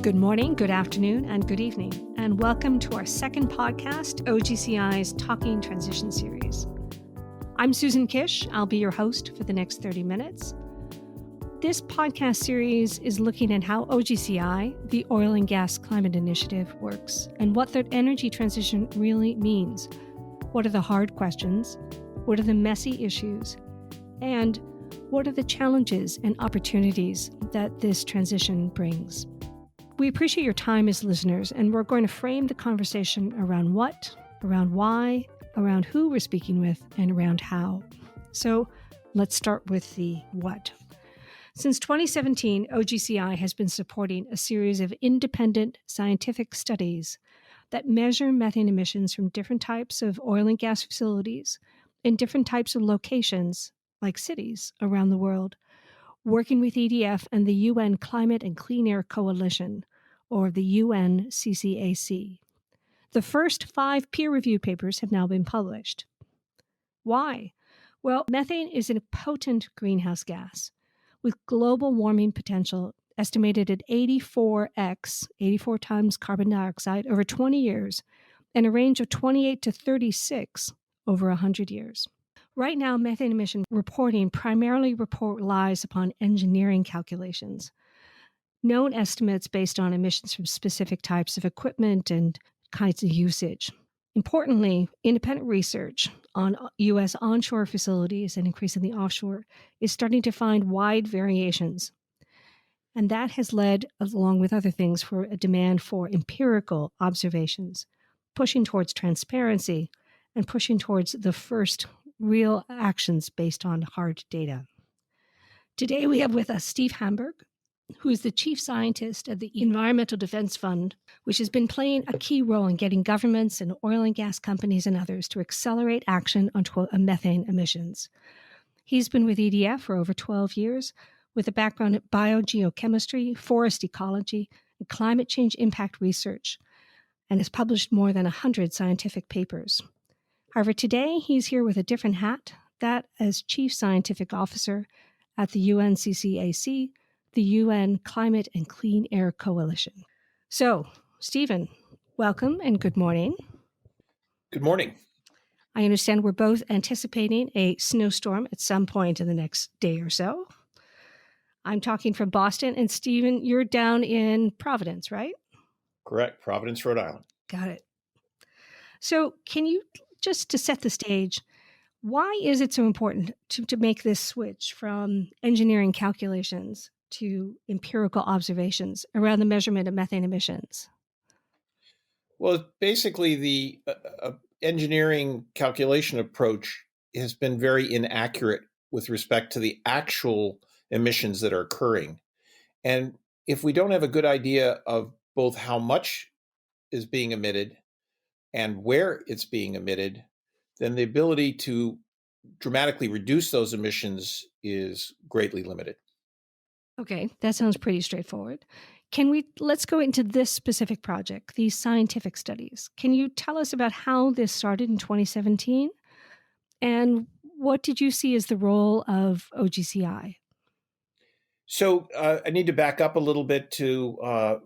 Good morning, good afternoon, and good evening, and welcome to our second podcast, OGCI's Talking Transition Series. I'm Susan Kish. I'll be your host for the next 30 minutes. This podcast series is looking at how OGCI, the Oil and Gas Climate Initiative, works and what that energy transition really means. What are the hard questions? What are the messy issues? And what are the challenges and opportunities that this transition brings? We appreciate your time as listeners, and we're going to frame the conversation around what, around why, around who we're speaking with, and around how. So let's start with the what. Since 2017, OGCI has been supporting a series of independent scientific studies that measure methane emissions from different types of oil and gas facilities in different types of locations, like cities, around the world, working with EDF and the UN Climate and Clean Air Coalition, or the UN CCAC. The first 5 peer-reviewed papers have now been published. Why? Well, methane is a potent greenhouse gas with global warming potential estimated at 84 times carbon dioxide over 20 years, and a range of 28 to 36 over 100 years. Right now, methane emission reporting primarily relies upon engineering calculations, known estimates based on emissions from specific types of equipment and kinds of usage. Importantly, independent research on U.S. onshore facilities and increasingly offshore is starting to find wide variations. And that has led, along with other things, for a demand for empirical observations, pushing towards transparency and pushing towards the first real actions based on hard data. Today we have with us Steve Hamburg, who is the chief scientist at the Environmental Defense Fund, which has been playing a key role in getting governments and oil and gas companies and others to accelerate action on methane emissions. He's been with EDF for over 12 years with a background in biogeochemistry, forest ecology, and climate change impact research, and has published more than 100 scientific papers. However, today he's here with a different hat, that as Chief Scientific Officer at the UNCCAC, the UN Climate and Clean Air Coalition. So, Stephen, welcome and good morning. Good morning. I understand we're both anticipating a snowstorm at some point in the next day or so. I'm talking from Boston, and Stephen, you're down in Providence, right? Correct. Providence, Rhode Island. Got it. So can you, just to set the stage, why is it so important to make this switch from engineering calculations to empirical observations around the measurement of methane emissions? Well, basically, the engineering calculation approach has been very inaccurate with respect to the actual emissions that are occurring. And if we don't have a good idea of both how much is being emitted and where it's being emitted, then the ability to dramatically reduce those emissions is greatly limited. Okay, that sounds pretty straightforward. Let's go into this specific project, these scientific studies. Can you tell us about how this started in 2017? And what did you see as the role of OGCI? So I need to back up a little bit to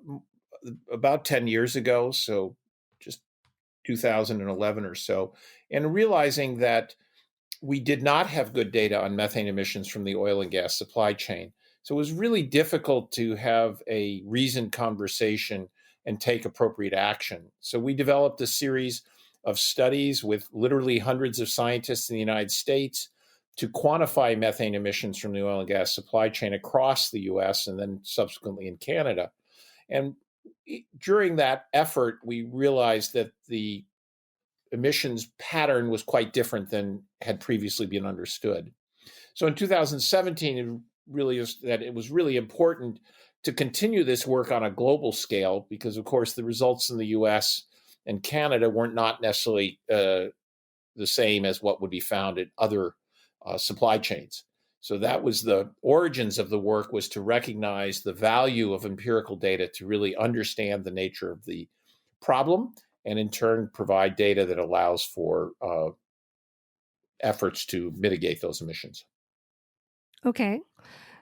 about 10 years ago, so just 2011 or so, and realizing that we did not have good data on methane emissions from the oil and gas supply chain. So it was really difficult to have a reasoned conversation and take appropriate action. So we developed a series of studies with literally hundreds of scientists in the United States to quantify methane emissions from the oil and gas supply chain across the US and then subsequently in Canada. And during that effort, we realized that the emissions pattern was quite different than had previously been understood. So in 2017, it was really important to continue this work on a global scale because, of course, the results in the US and Canada weren't not necessarily the same as what would be found at other supply chains. So that was the origins of the work, was to recognize the value of empirical data to really understand the nature of the problem and in turn provide data that allows for efforts to mitigate those emissions. Okay.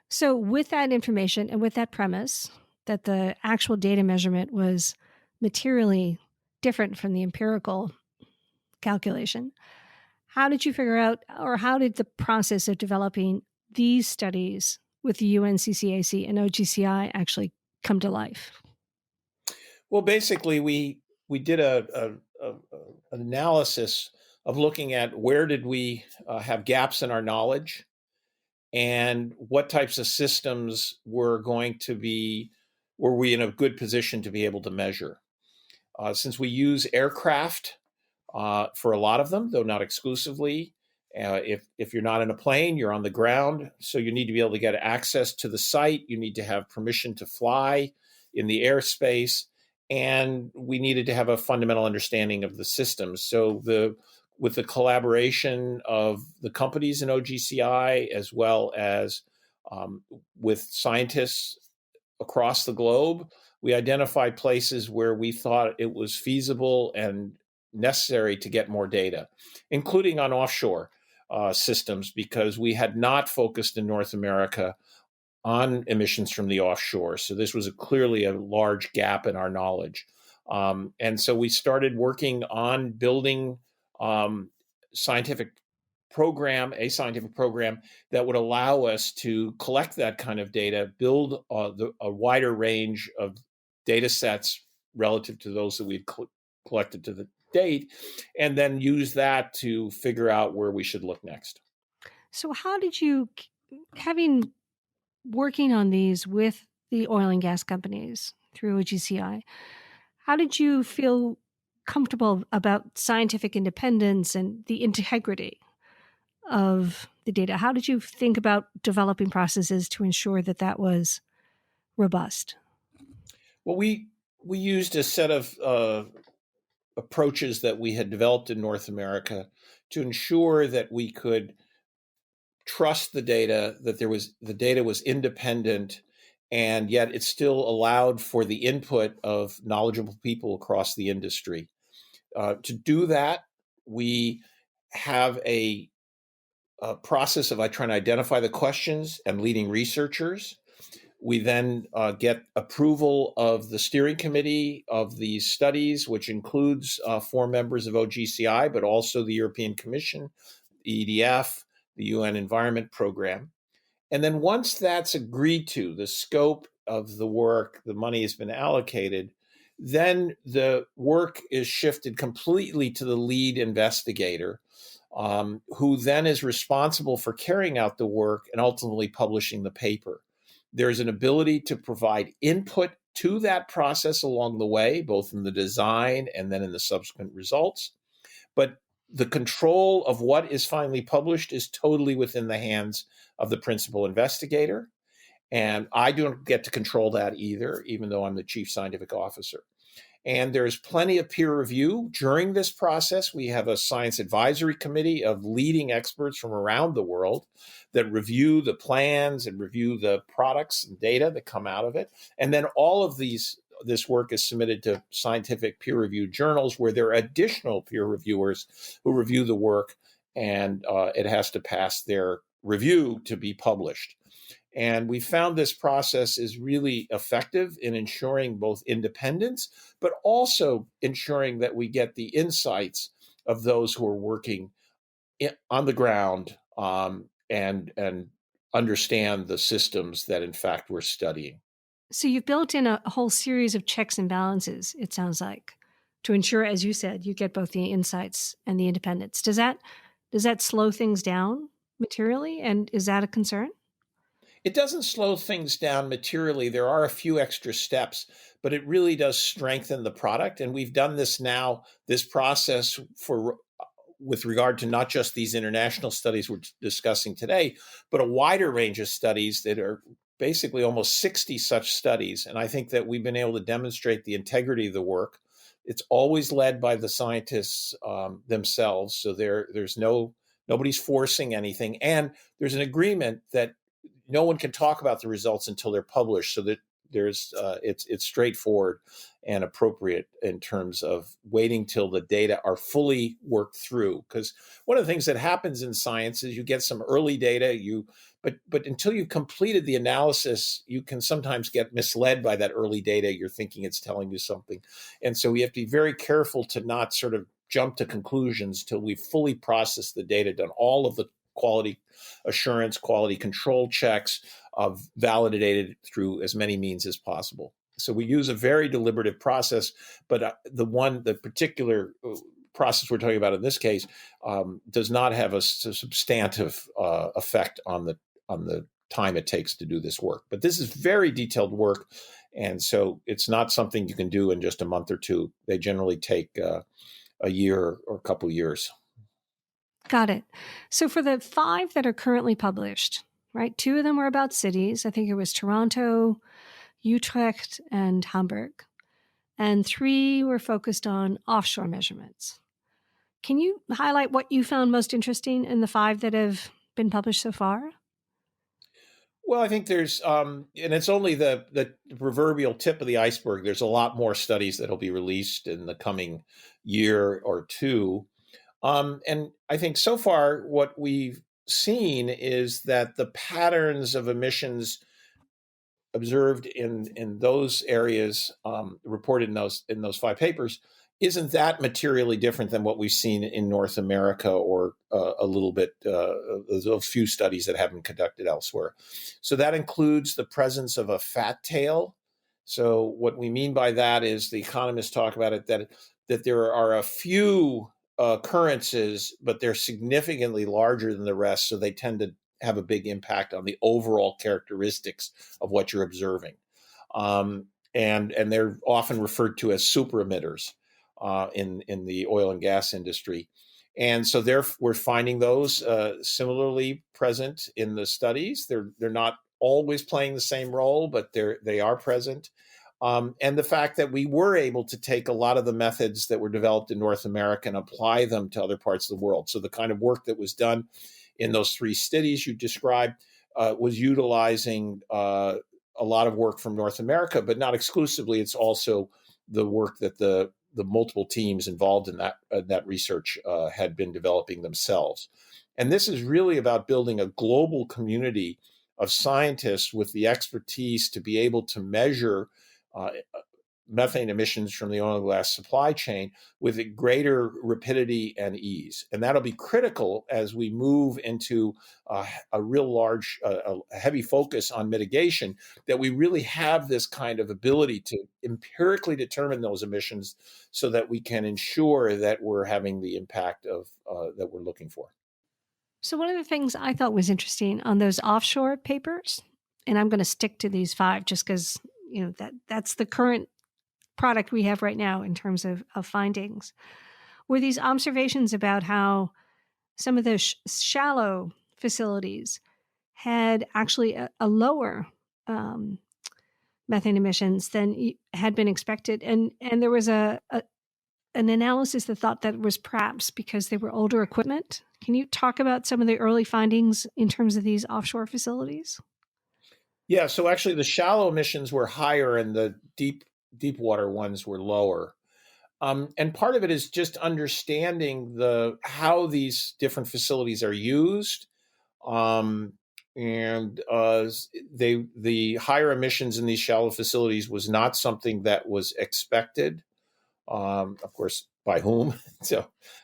So with that information and with that premise, that the actual data measurement was materially different from the empirical calculation. How did you figure out, or how did the process of developing these studies with the UN CCAC and OGCI actually come to life? Well, basically, we did an analysis of looking at where did we have gaps in our knowledge, and what types of systems were we in a good position to be able to measure. Since we use aircraft for a lot of them, though not exclusively. If you're not in a plane, you're on the ground, so you need to be able to get access to the site. You need to have permission to fly in the airspace, and we needed to have a fundamental understanding of the systems. So with the collaboration of the companies in OGCI, as well as with scientists across the globe, we identified places where we thought it was feasible and necessary to get more data, including on offshore systems, because we had not focused in North America on emissions from the offshore. So this was clearly a large gap in our knowledge. And so we started working on building a scientific program that would allow us to collect that kind of data, build a wider range of data sets relative to those that we've collected to the date, and then use that to figure out where we should look next. So how did you, having working on these with the oil and gas companies through OGCI, how did you feel comfortable about scientific independence and the integrity of the data? How did you think about developing processes to ensure that that was robust? Well, we used a set of approaches that we had developed in North America to ensure that we could trust the data, that the data was independent, and yet it still allowed for the input of knowledgeable people across the industry. To do that, we have a process of trying to identify the questions and leading researchers. We then get approval of the steering committee of these studies, which includes 4 members of OGCI, but also the European Commission, the EDF, the UN Environment Program. And then once that's agreed to, the scope of the work, the money has been allocated, then the work is shifted completely to the lead investigator, who then is responsible for carrying out the work and ultimately publishing the paper. There's an ability to provide input to that process along the way, both in the design and then in the subsequent results. But the control of what is finally published is totally within the hands of the principal investigator. And I don't get to control that either, even though I'm the chief scientific officer. And there's plenty of peer review during this process. We have a science advisory committee of leading experts from around the world that review the plans and review the products and data that come out of it. And then all of this work is submitted to scientific peer reviewed journals, where there are additional peer reviewers who review the work, and it has to pass their review to be published. And we found this process is really effective in ensuring both independence, but also ensuring that we get the insights of those who are working on the ground, and understand the systems that, in fact, we're studying. So you've built in a whole series of checks and balances, it sounds like, to ensure, as you said, you get both the insights and the independence. Does that slow things down materially? And is that a concern? It doesn't slow things down materially. There are a few extra steps, but it really does strengthen the product. And we've done this process with regard to not just these international studies we're discussing today, but a wider range of studies that are basically almost 60 such studies. And I think that we've been able to demonstrate the integrity of the work. It's always led by the scientists themselves. So nobody's forcing anything. And there's an agreement that no one can talk about the results until they're published, so that it's straightforward and appropriate in terms of waiting till the data are fully worked through. Because one of the things that happens in science is you get some early data, but until you've completed the analysis, you can sometimes get misled by that early data. You're thinking it's telling you something. And so we have to be very careful to not sort of jump to conclusions till we've fully processed the data, done all of the quality assurance, quality control checks, validated through as many means as possible. So we use a very deliberative process, but the particular process we're talking about in this case does not have a substantive effect on the time it takes to do this work. But this is very detailed work, and so it's not something you can do in just a month or two. They generally take a year or a couple years. Got it. So for the 5 that are currently published, right, 2 of them were about cities. I think it was Toronto, Utrecht, and Hamburg. And 3 were focused on offshore measurements. Can you highlight what you found most interesting in the 5 that have been published so far? Well, I think there's, and it's only the proverbial tip of the iceberg. There's a lot more studies that will be released in the coming year or two. And I think so far what we've seen is that the patterns of emissions observed in those areas, reported in those 5 papers, isn't that materially different than what we've seen in North America, or a little bit, a few studies that have been conducted elsewhere. So that includes the presence of a fat tail. So what we mean by that is, the economists talk about it, that there are a few occurrences, but they're significantly larger than the rest, so they tend to have a big impact on the overall characteristics of what you're observing. And they're often referred to as super emitters in the oil and gas industry. And so we're finding those similarly present in the studies. They're not always playing the same role, but they are present. And the fact that we were able to take a lot of the methods that were developed in North America and apply them to other parts of the world. So the kind of work that was done in those 3 studies you described was utilizing a lot of work from North America, but not exclusively. It's also the work that the multiple teams involved in that research had been developing themselves. And this is really about building a global community of scientists with the expertise to be able to measure methane emissions from the oil and gas supply chain with a greater rapidity and ease. And that'll be critical as we move into a real large, a heavy focus on mitigation, that we really have this kind of ability to empirically determine those emissions so that we can ensure that we're having the impact that we're looking for. So one of the things I thought was interesting on those offshore papers, and I'm going to stick to these 5 just because that's the current product we have right now in terms of findings, were these observations about how some of the shallow facilities had actually a lower methane emissions than had been expected. And there was an analysis that thought that was perhaps because they were older equipment. Can you talk about some of the early findings in terms of these offshore facilities? Yeah, so actually the shallow emissions were higher and the deep water ones were lower. And part of it is just understanding how these different facilities are used. And the higher emissions in these shallow facilities was not something that was expected. Of course, by whom?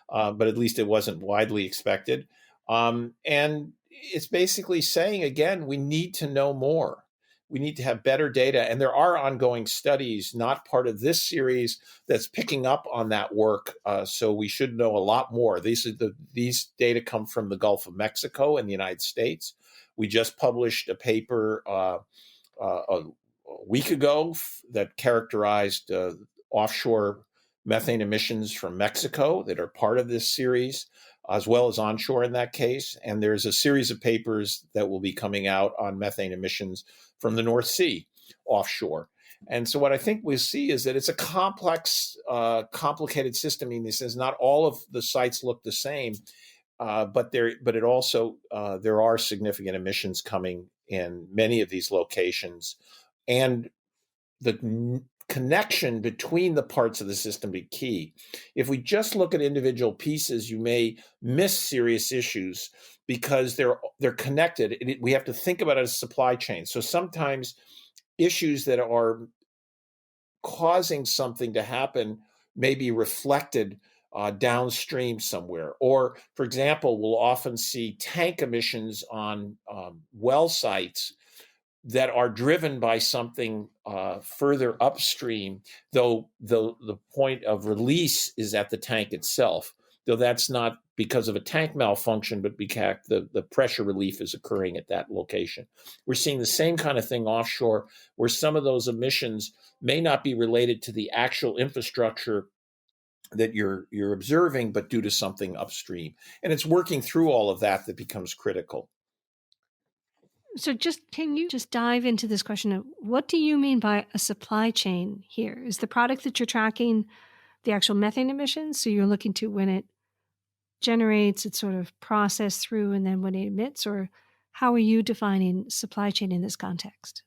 But at least it wasn't widely expected. And it's basically saying, again, we need to know more. We need to have better data. And there are ongoing studies, not part of this series, that's picking up on that work. So we should know a lot more. These data come from the Gulf of Mexico and the United States. We just published a paper a week ago that characterized offshore methane emissions from Mexico that are part of this series, as well as onshore in that case. And there's a series of papers that will be coming out on methane emissions from the North Sea offshore. And so what I think we'll see is that it's a complex, complicated system. I mean, this is not all of the sites look the same, but it also, there are significant emissions coming in many of these locations. And connection between the parts of the system be key. If we just look at individual pieces, you may miss serious issues because they're connected. We have to think about it as a supply chain. So sometimes issues that are causing something to happen may be reflected downstream somewhere. Or, for example, we'll often see tank emissions on well sites that are driven by something further upstream, though the point of release is at the tank itself, though that's not because of a tank malfunction, but because the pressure relief is occurring at that location. We're seeing the same kind of thing offshore, where some of those emissions may not be related to the actual infrastructure that you're observing, but due to something upstream. And it's working through all of that becomes critical. So can you just dive into this question of what do you mean by a supply chain here? Is the product that you're tracking the actual methane emissions? So you're looking to when it generates, it's sort of processed through, and then when it emits, or how are you defining supply chain in this context?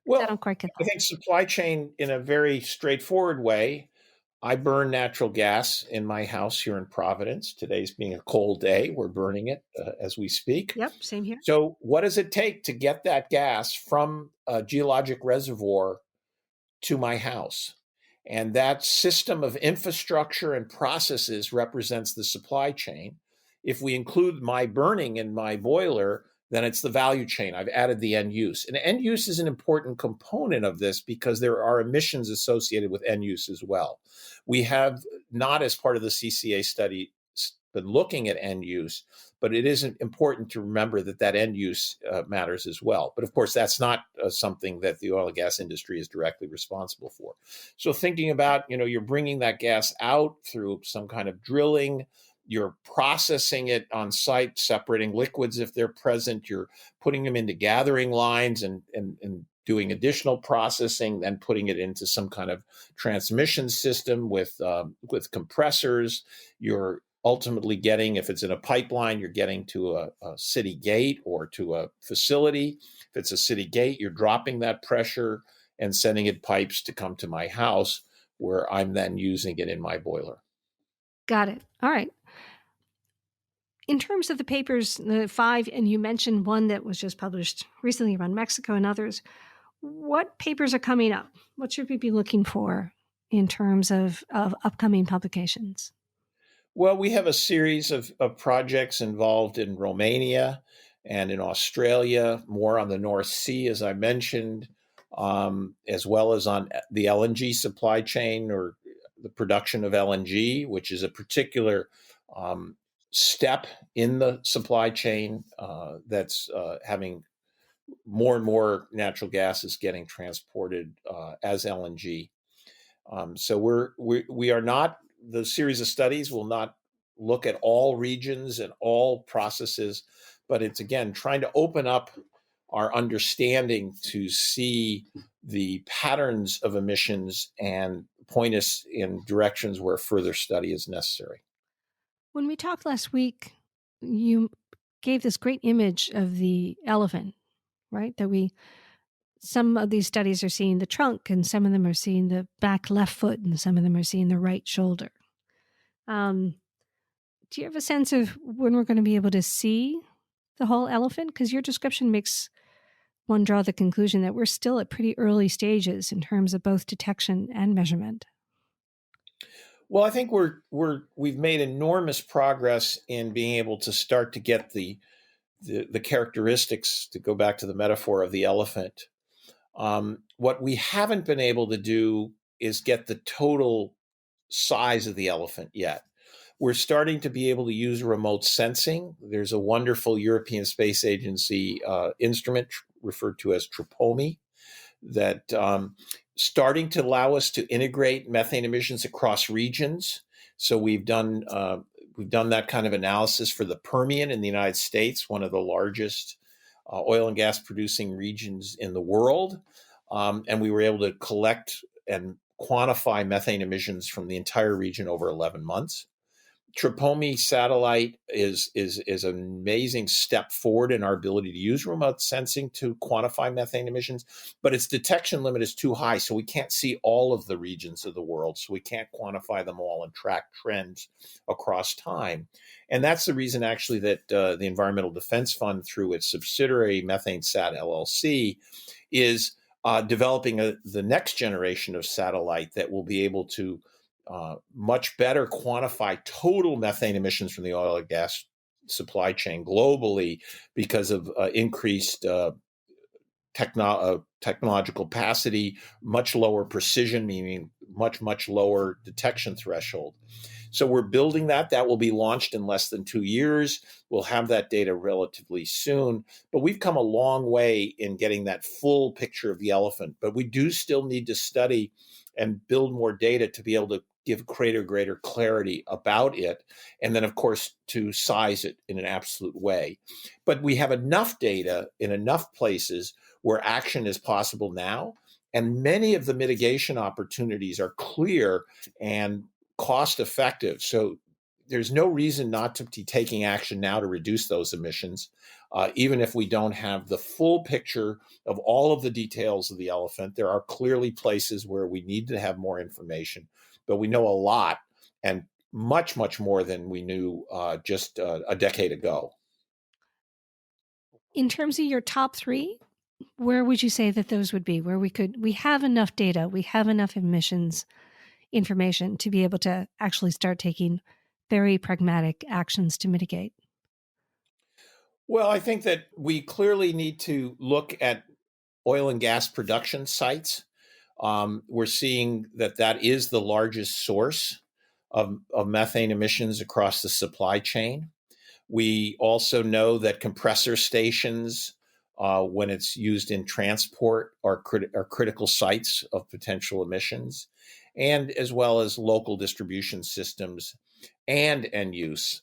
Well, I don't quite get that. I think supply chain in a very straightforward way. I burn natural gas in my house here in Providence. Today's being a cold day. We're burning it as we speak. Yep, same here. So what does it take to get that gas from a geologic reservoir to my house? And that system of infrastructure and processes represents the supply chain. If we include my burning in my boiler, then it's the value chain. I've added the end use. And end use is an important component of this because there are emissions associated with end use as well. We have not, as part of the CCA study, been looking at end use, but it is important to remember that end use matters as well. But of course, that's not something that the oil and gas industry is directly responsible for. So thinking about, you're bringing that gas out through some kind of drilling, you're processing it on site, separating liquids if they're present, you're putting them into gathering lines and doing additional processing, then putting it into some kind of transmission system with compressors. You're ultimately getting, if it's in a pipeline, you're getting to a city gate or to a facility. If it's a city gate, you're dropping that pressure and sending it pipes to come to my house, where I'm then using it in my boiler. Got it. All right. In terms of the papers, the 5, and you mentioned one that was just published recently around Mexico and others, what papers are coming up? What should we be looking for in terms of upcoming publications? Well, we have a series of projects involved in Romania and in Australia, more on the North Sea, as I mentioned, as well as on the LNG supply chain, or the production of LNG, which is a particular step in the supply chain that's having more and more natural gas is getting transported as LNG. So we are not, the series of studies will not look at all regions and all processes, but it's, again, trying to open up our understanding to see the patterns of emissions and point us in directions where further study is necessary. When we talked last week, you gave this great image of the elephant, right? Some of these studies are seeing the trunk, and some of them are seeing the back left foot, and some of them are seeing the right shoulder. Do you have a sense of when we're going to be able to see the whole elephant? Because your description makes one draw the conclusion that we're still at pretty early stages in terms of both detection and measurement. Well, I think we've made enormous progress in being able to start to get the characteristics, to go back to the metaphor of the elephant. What we haven't been able to do is get the total size of the elephant yet. We're starting to be able to use remote sensing. There's a wonderful European Space Agency instrument referred to as TRPOMI that starting to allow us to integrate methane emissions across regions. So we've done that kind of analysis for the Permian in the United States, one of the largest oil and gas producing regions in the world. And we were able to collect and quantify methane emissions from the entire region over 11 months. Tropomi satellite is an amazing step forward in our ability to use remote sensing to quantify methane emissions, but its detection limit is too high, so we can't see all of the regions of the world, so we can't quantify them all and track trends across time. And that's the reason, actually, that the Environmental Defense Fund, through its subsidiary Methane Sat LLC, is developing the next generation of satellite that will be able to much better quantify total methane emissions from the oil and gas supply chain globally because of increased technological capacity, much lower precision, meaning much lower detection threshold. So we're building that. That will be launched in less than 2 years. We'll have that data relatively soon. But we've come a long way in getting that full picture of the elephant. But we do still need to study and build more data to be able to give greater clarity about it. And then, of course, to size it in an absolute way. But we have enough data in enough places where action is possible now. And many of the mitigation opportunities are clear and cost effective. So there's no reason not to be taking action now to reduce those emissions, even if we don't have the full picture of all of the details of the elephant. There are clearly places where we need to have more information, but we know a lot, and much more than we knew just a decade ago. In terms of your top three, where would you say that those would be, where we have enough data, we have enough emissions information to be able to actually start taking very pragmatic actions to mitigate? Well, I think that we clearly need to look at oil and gas production sites. We're seeing that is the largest source of methane emissions across the supply chain. We also know that compressor stations, when it's used in transport, are critical sites of potential emissions, and as well as local distribution systems and end use.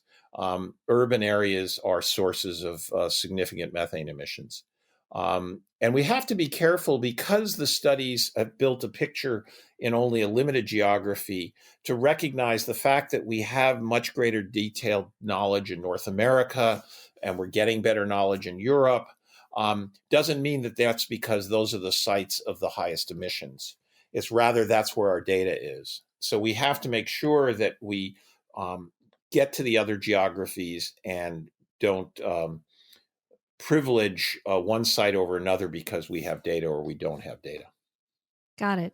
Urban areas are sources of significant methane emissions. And we have to be careful, because the studies have built a picture in only a limited geography, to recognize the fact that we have much greater detailed knowledge in North America, and we're getting better knowledge in Europe. Doesn't mean that that's because those are the sites of the highest emissions. It's rather that's where our data is. So we have to make sure that we get to the other geographies and don't privilege one site over another because we have data or we don't have data. Got it.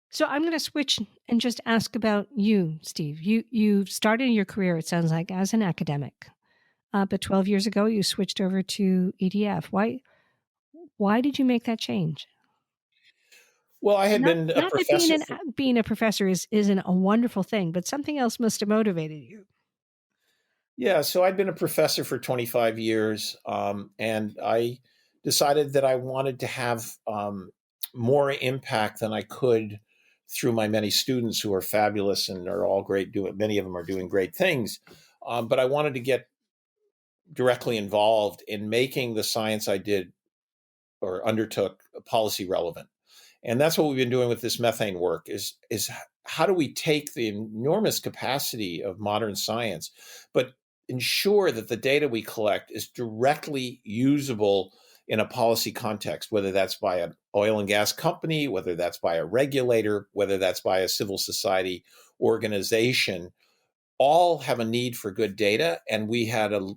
So I'm going to switch and just ask about you, Steve. You started your career, it sounds like, as an academic, but 12 years ago you switched over to EDF. Why did you make that change? Well, I had Not, been a not that professor. being a professor isn't a wonderful thing, but something else must have motivated you. Yeah, so I'd been a professor for 25 years, and I decided that I wanted to have more impact than I could through my many students, who are fabulous and are all great. Many of them are doing great things, but I wanted to get directly involved in making the science I did or undertook policy relevant. And that's what we've been doing with this methane work is how do we take the enormous capacity of modern science, but ensure that the data we collect is directly usable in a policy context, whether that's by an oil and gas company, whether that's by a regulator, whether that's by a civil society organization. All have a need for good data, and we had a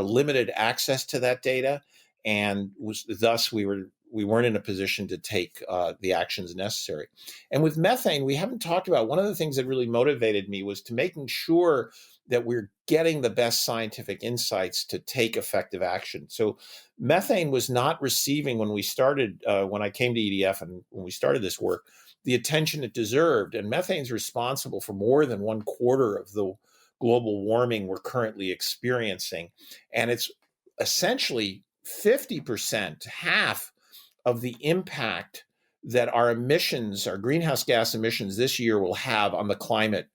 limited access to that data, and thus we weren't in a position to take the actions necessary. And with methane, we haven't talked about, one of the things that really motivated me was to making sure that we're getting the best scientific insights to take effective action. So methane was not receiving, when we started, when I came to EDF and when we started this work, the attention it deserved. And methane is responsible for more than 1/4 of the global warming we're currently experiencing. And it's essentially 50%, half of the impact that our emissions, our greenhouse gas emissions this year will have on the climate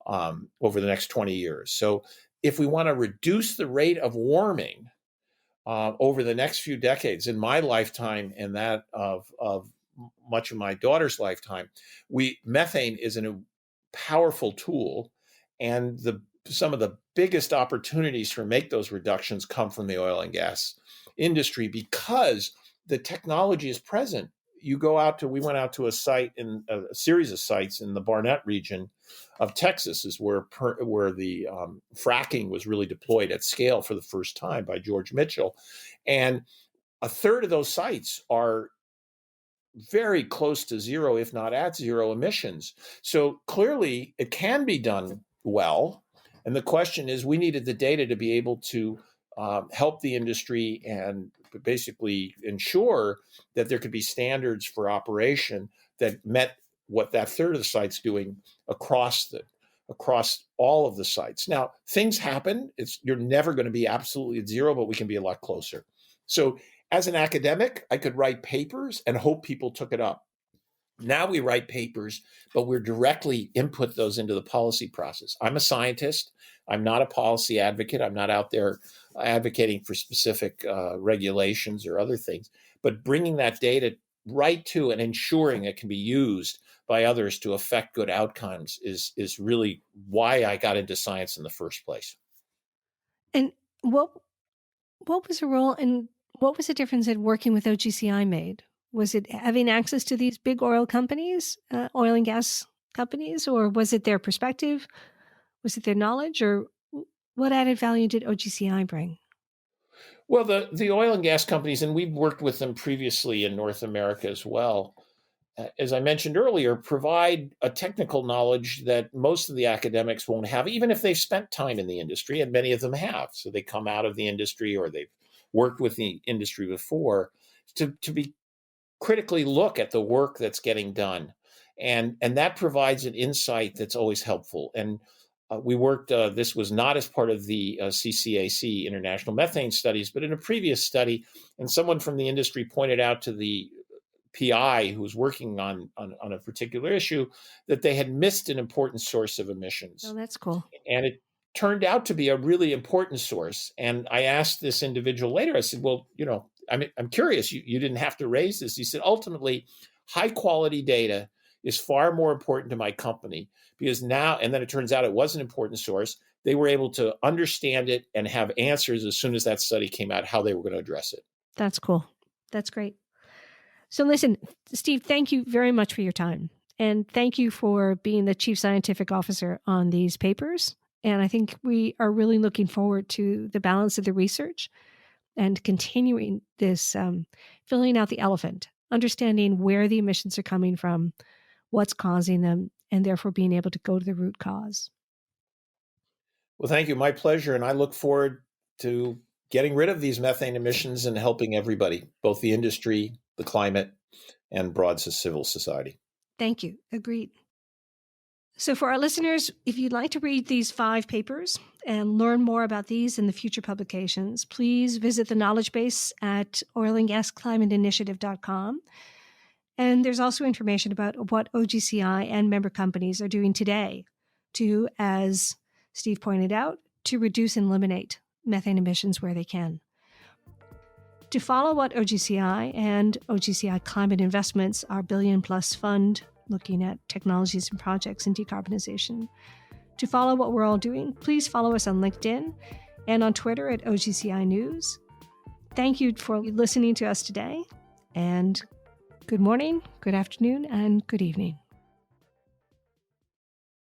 over the next 20 years. So if we want to reduce the rate of warming over the next few decades, in my lifetime and that of much of my daughter's lifetime, methane is a powerful tool. And some of the biggest opportunities to make those reductions come from the oil and gas industry because the technology is present. We went out to a site in a series of sites in the Barnett region of Texas is where the fracking was really deployed at scale for the first time by George Mitchell. And a third of those sites are very close to zero, if not at zero emissions. So clearly it can be done well. And the question is, we needed the data to be able to help the industry and basically ensure that there could be standards for operation that met what that third of the sites doing across all of the sites. Now, things happen. You're never going to be absolutely at zero, but we can be a lot closer. So as an academic, I could write papers and hope people took it up. Now we write papers, but we're directly input those into the policy process. I'm a scientist. I'm not a policy advocate. I'm not out there advocating for specific regulations or other things, but bringing that data right to and ensuring it can be used by others to affect good outcomes is really why I got into science in the first place. And what was the role and what was the difference that working with OGCI made? Was it having access to these big oil companies, oil and gas companies, or was it their perspective? Was it their knowledge, or what added value did OGCI bring? Well, the oil and gas companies, and we've worked with them previously in North America as well, as I mentioned earlier, provide a technical knowledge that most of the academics won't have, even if they've spent time in the industry, and many of them have. So they come out of the industry or they've worked with the industry before to be critically look at the work that's getting done. And that provides an insight that's always helpful. And we worked, this was not as part of the CCAC International Methane Studies, but in a previous study, and someone from the industry pointed out to the PI who was working on a particular issue that they had missed an important source of emissions. Oh, that's cool. And it turned out to be a really important source. And I asked this individual later, I said, well, I'm curious, you didn't have to raise this. He said, ultimately, high quality data is far more important to my company because now, and then it turns out it was an important source. They were able to understand it and have answers as soon as that study came out, how they were going to address it. That's cool. That's great. So listen, Steve, thank you very much for your time. And thank you for being the Chief Scientific Officer on these papers. And I think we are really looking forward to the balance of the research and continuing this, filling out the elephant, understanding where the emissions are coming from, what's causing them, and therefore being able to go to the root cause. Well, thank you. My pleasure. And I look forward to getting rid of these methane emissions and helping everybody, both the industry, the climate, and broad civil society. Thank you. Agreed. So for our listeners, if you'd like to read these 5 papers and learn more about these and the future publications, please visit the knowledge base at oilandgasclimateinitiative.com. And there's also information about what OGCI and member companies are doing today to, as Steve pointed out, to reduce and eliminate methane emissions where they can. To follow what OGCI and OGCI Climate Investments, our billion-plus fund looking at technologies and projects in decarbonization, to follow what we're all doing, please follow us on LinkedIn and on Twitter at OGCI News. Thank you for listening to us today, and good morning, good afternoon, and good evening.